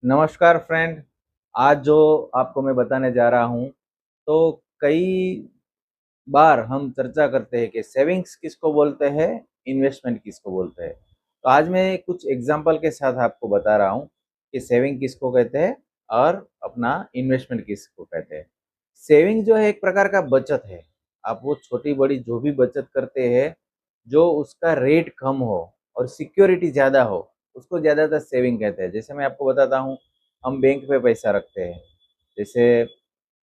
नमस्कार फ्रेंड। आज जो आपको मैं बताने जा रहा हूँ, तो कई बार हम चर्चा करते हैं कि सेविंग्स किसको बोलते हैं, इन्वेस्टमेंट किसको बोलते हैं। तो आज मैं कुछ एग्जांपल के साथ आपको बता रहा हूँ कि सेविंग किसको कहते हैं और अपना इन्वेस्टमेंट किसको कहते हैं। सेविंग जो है एक प्रकार का बचत है। आप वो छोटी बड़ी जो भी बचत करते हैं, जो उसका रेट कम हो और सिक्योरिटी ज़्यादा हो, उसको ज़्यादातर सेविंग कहते हैं। जैसे मैं आपको बताता हूँ, हम बैंक पे पैसा रखते हैं। जैसे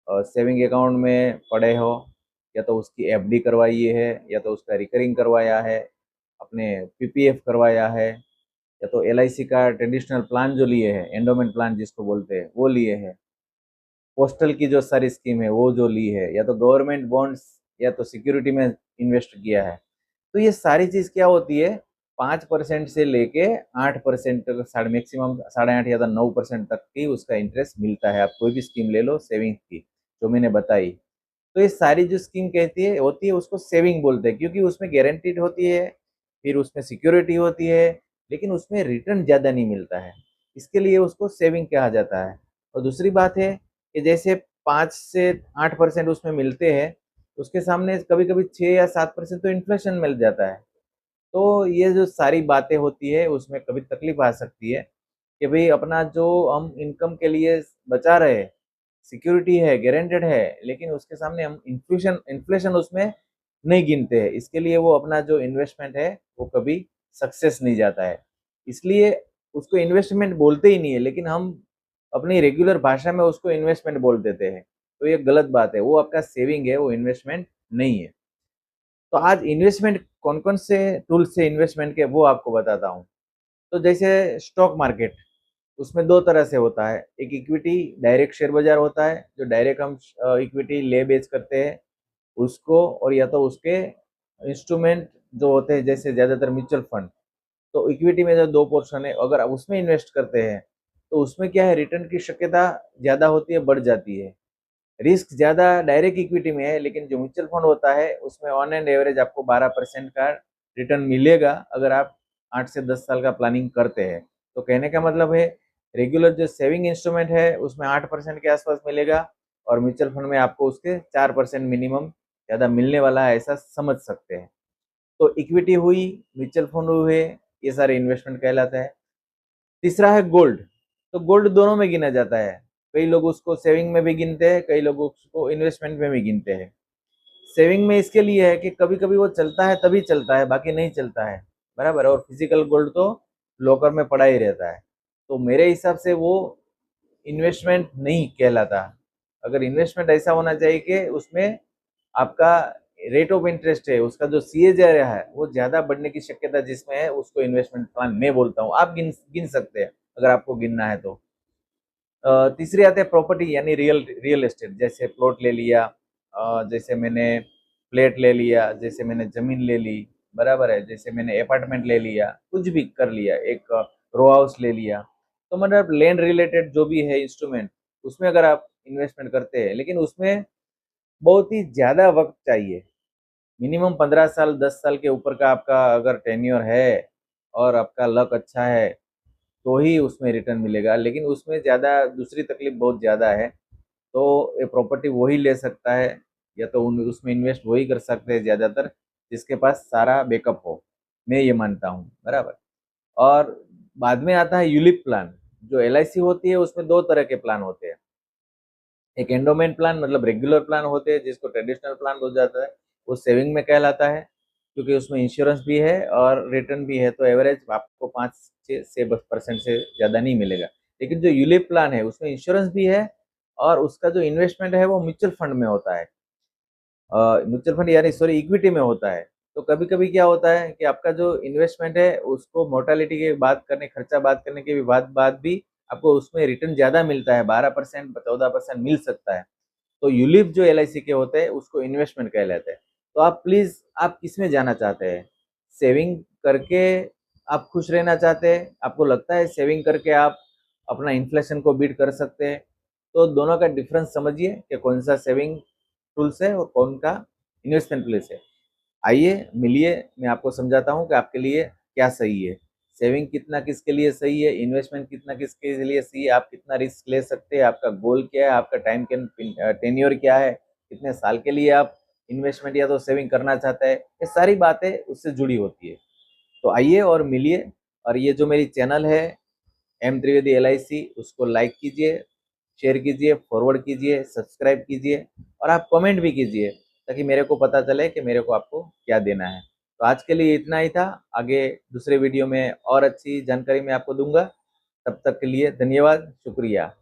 सेविंग अकाउंट में पड़े हो, या तो उसकी एफडी करवाई है, या तो उसका रिकरिंग करवाया है, अपने पीपीएफ करवाया है, या तो एलआईसी का ट्रेडिशनल प्लान जो लिए है, एंडोमेंट प्लान जिसको बोलते हैं वो लिए है, पोस्टल की जो सारी स्कीम है वो जो ली है, या तो गवर्नमेंट बॉन्ड्स या तो सिक्योरिटी में इन्वेस्ट किया है। तो ये सारी चीज़ क्या होती है, 5% से लेके 8% तक, साढ़े मैक्सिमम 8.5 या तो 9% तक की उसका इंटरेस्ट मिलता है। आप कोई भी स्कीम ले लो सेविंग की, जो मैंने बताई। तो ये सारी जो स्कीम कहती है होती है, उसको सेविंग बोलते हैं, क्योंकि उसमें गारंटीड होती है, फिर उसमें सिक्योरिटी होती है, लेकिन उसमें रिटर्न ज़्यादा नहीं मिलता है। इसके लिए उसको सेविंग कहा जाता है। और दूसरी बात है कि जैसे 5 से 8% उसमें मिलते हैं, उसके सामने कभी कभी 6 या 7% तो इन्फ्लेशन मिल जाता है। तो ये जो सारी बातें होती है, उसमें कभी तकलीफ आ सकती है कि भाई अपना जो हम इनकम के लिए बचा रहे हैं, सिक्योरिटी है, गारंटेड है, लेकिन उसके सामने हम इन्फ्लेशन इन्फ्लेशन उसमें नहीं गिनते हैं। इसके लिए वो अपना जो इन्वेस्टमेंट है वो कभी सक्सेस नहीं जाता है। इसलिए उसको इन्वेस्टमेंट बोलते ही नहीं है, लेकिन हम अपनी रेगुलर भाषा में उसको इन्वेस्टमेंट बोल देते हैं। तो ये गलत बात है, वो आपका सेविंग है, वो इन्वेस्टमेंट नहीं है। तो आज इन्वेस्टमेंट कौन कौन से टूल्स से इन्वेस्टमेंट के वो आपको बताता हूँ। तो जैसे स्टॉक मार्केट, उसमें दो तरह से होता है। एक इक्विटी डायरेक्ट शेयर बाजार होता है, जो डायरेक्ट हम इक्विटी ले बेच करते हैं उसको, और या तो उसके इंस्ट्रूमेंट जो होते हैं, जैसे ज़्यादातर म्यूचुअल फंड। तो इक्विटी में जो दो पोर्शन है, अगर आप उसमें इन्वेस्ट करते हैं तो उसमें क्या है, रिटर्न की शक्यता ज़्यादा होती है, बढ़ जाती है। रिस्क ज़्यादा डायरेक्ट इक्विटी में है, लेकिन जो म्यूचुअल फंड होता है उसमें ऑन एंड एवरेज आपको 12% का रिटर्न मिलेगा, अगर आप 8 से 10 साल का प्लानिंग करते हैं। तो कहने का मतलब है, रेगुलर जो सेविंग इंस्ट्रूमेंट है उसमें 8% के आसपास मिलेगा, और म्यूचुअल फंड में आपको उसके 4% मिनिमम ज़्यादा मिलने वाला है, ऐसा समझ सकते हैं। तो इक्विटी हुई, म्यूचुअल फंड हुए, ये सारे इन्वेस्टमेंट कहलाते हैं। तीसरा है गोल्ड। तो गोल्ड दोनों में गिना जाता है। कई लोग उसको सेविंग में भी गिनते हैं, कई लोग उसको इन्वेस्टमेंट में भी गिनते हैं। सेविंग में इसके लिए है कि कभी कभी वो चलता है तभी चलता है, बाकी नहीं चलता है, बराबर। और फिजिकल गोल्ड तो लॉकर में पड़ा ही रहता है। तो मेरे हिसाब से वो इन्वेस्टमेंट नहीं कहलाता। अगर इन्वेस्टमेंट ऐसा होना चाहिए कि उसमें आपका रेट ऑफ इंटरेस्ट है, उसका जो सीएजीआर है वो ज्यादा बढ़ने की शक्यता जिसमें है, उसको इन्वेस्टमेंट प्लान मैं बोलता हूँ। आप गिन गिन सकते हैं अगर आपको गिनना है तो। तीसरी आते हैं प्रॉपर्टी, यानी रियल रियल एस्टेट। जैसे प्लॉट ले लिया, जैसे मैंने फ्लैट ले लिया, जैसे मैंने जमीन ले ली, बराबर है, जैसे मैंने अपार्टमेंट ले लिया, कुछ भी कर लिया, एक रो हाउस ले लिया। तो मतलब लैंड रिलेटेड जो भी है इंस्ट्रूमेंट, उसमें अगर आप इन्वेस्टमेंट करते हैं, लेकिन उसमें बहुत ही ज़्यादा वक्त चाहिए। मिनिमम 15 साल, 10 साल के ऊपर का आपका अगर टेन्योर है और आपका लक अच्छा है, तो ही उसमें रिटर्न मिलेगा। लेकिन उसमें ज़्यादा दूसरी तकलीफ बहुत ज़्यादा है। तो ये प्रॉपर्टी वही ले सकता है, या तो उन उसमें इन्वेस्ट वही कर सकते हैं ज़्यादातर, जिसके पास सारा बैकअप हो। मैं ये मानता हूँ, बराबर। और बाद में आता है यूलिप प्लान। जो एलआईसी होती है उसमें दो तरह के प्लान होते हैं। एक एंडोमेंट प्लान, मतलब रेगुलर प्लान होते हैं, जिसको ट्रेडिशनल प्लान हो जाता है, वो सेविंग में कहलाता है, क्योंकि उसमें इंश्योरेंस भी है और रिटर्न भी है। तो एवरेज आपको 5 से 10% से ज़्यादा नहीं मिलेगा। लेकिन जो यूलिप प्लान है उसमें इंश्योरेंस भी है, और उसका जो इन्वेस्टमेंट है वो म्यूचुअल फंड में होता है। म्यूचुअल फंड यानी सॉरी इक्विटी में होता है। तो कभी कभी क्या होता है कि आपका जो इन्वेस्टमेंट है उसको मोर्टालिटी के बात करने, खर्चा बात करने के भी बाद भी आपको उसमें रिटर्न ज़्यादा मिलता है, 12% 14% मिल सकता है। तो यूलिप जो एलआईसी के होते हैं उसको इन्वेस्टमेंट कह लेते हैं। तो आप प्लीज़, आप किस में जाना चाहते हैं? सेविंग करके आप खुश रहना चाहते हैं, आपको लगता है सेविंग करके आप अपना इन्फ्लेशन को बीट कर सकते हैं, तो दोनों का डिफरेंस समझिए कि कौन सा सेविंग टूल्स है और कौन का इन्वेस्टमेंट टूल्स है। आइए मिलिए, मैं आपको समझाता हूँ कि आपके लिए क्या सही है। सेविंग कितना किसके लिए सही है, इन्वेस्टमेंट कितना किसके लिए सही है, आप कितना रिस्क ले सकते हैं, आपका गोल क्या है, आपका टाइम टेन्योर क्या है, कितने साल के लिए आप इन्वेस्टमेंट या तो सेविंग करना चाहते हैं, ये सारी बातें उससे जुड़ी होती है। तो आइए और मिलिए। और ये जो मेरी चैनल है एम त्रिवेदी LIC, उसको लाइक कीजिए, शेयर कीजिए, फॉरवर्ड कीजिए, सब्सक्राइब कीजिए और आप कमेंट भी कीजिए, ताकि मेरे को पता चले कि मेरे को आपको क्या देना है। तो आज के लिए इतना ही था। आगे दूसरे वीडियो में और अच्छी जानकारी मैं आपको दूंगा। तब तक के लिए धन्यवाद, शुक्रिया।